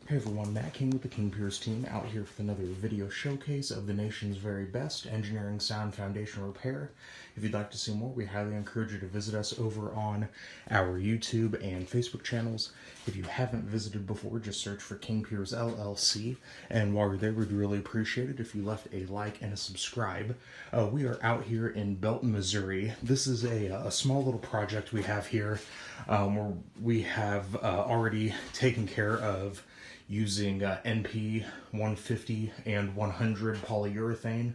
Hey everyone, Matt King with the King Piers team out here with another video showcase of the nation's very best engineering sound foundation repair. If you'd like to see more, we highly encourage you to visit us over on our YouTube and Facebook channels. If you haven't visited before, just search for King Piers LLC, and while you're there, we'd really appreciate it if you left a like and a subscribe. We are out here in Belton, Missouri. This is a small little project we have here where we have already taken care of using NP 150 and 100 polyurethane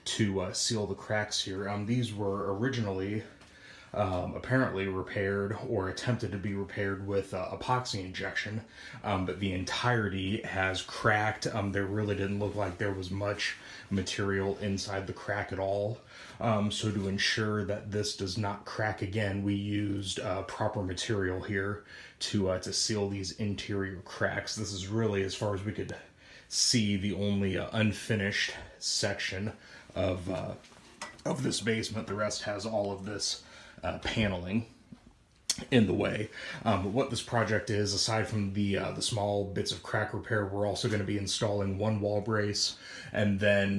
to seal the cracks here. These were originally apparently repaired or attempted to be repaired with epoxy injection, but the entirety has cracked. There really didn't look like there was much material inside the crack at all. So to ensure that this does not crack again, we used proper material here to seal these interior cracks. This is really, as far as we could see, the only unfinished section of this basement. The rest has all of this paneling in the way. But what this project is, aside from the small bits of crack repair, we're also going to be installing one wall brace, and then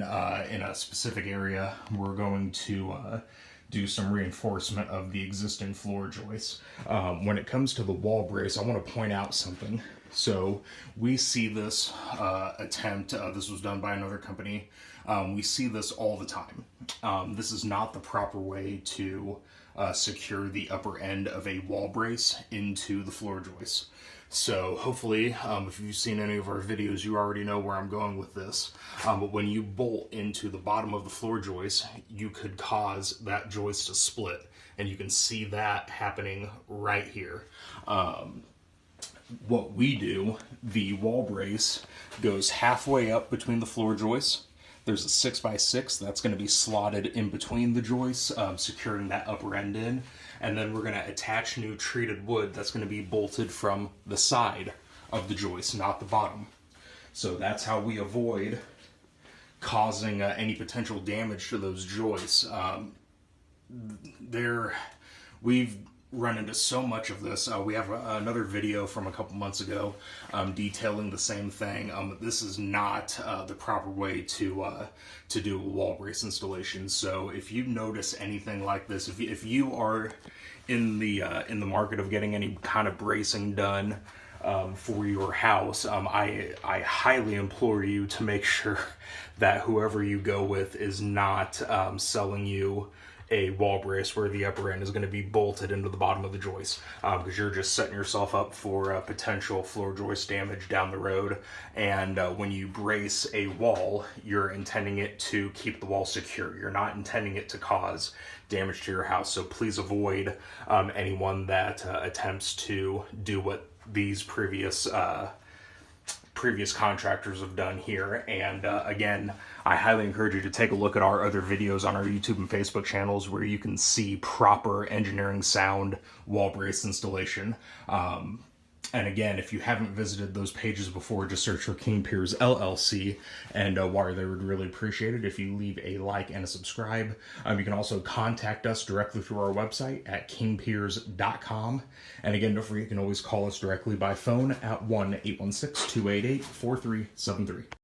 in a specific area we're going to do some reinforcement of the existing floor joists. When it comes to the wall brace, I want to point out something. So we see this attempt, this was done by another company, we see this all the time. This is not the proper way to secure the upper end of a wall brace into the floor joist. So hopefully, if you've seen any of our videos, you already know where I'm going with this. But when you bolt into the bottom of the floor joist, you could cause that joist to split. And you can see that happening right here. What we do, the wall brace goes halfway up between the floor joists. There's a 6x6 that's going to be slotted in between the joists, securing that upper end in. And then we're going to attach new treated wood that's going to be bolted from the side of the joist, not the bottom. So that's how we avoid causing any potential damage to those joists. We've run into so much of this. We have another video from a couple months ago detailing the same thing. This is not the proper way to do a wall brace installation. So if you notice anything like this, if you are in the market of getting any kind of bracing done for your house, I highly implore you to make sure that whoever you go with is not selling you a wall brace where the upper end is going to be bolted into the bottom of the joist, because you're just setting yourself up for potential floor joist damage down the road. And when you brace a wall, you're intending it to keep the wall secure. You're not intending it to cause damage to your house. So please avoid anyone that attempts to do what these previous contractors have done here. And again, I highly encourage you to take a look at our other videos on our YouTube and Facebook channels where you can see proper engineering sound wall brace installation. And again, if you haven't visited those pages before, just search for King Piers LLC, and while they would really appreciate it if you leave a like and a subscribe. You can also contact us directly through our website at kingpiers.com. And again, don't forget, you can always call us directly by phone at 1-816-288-4373.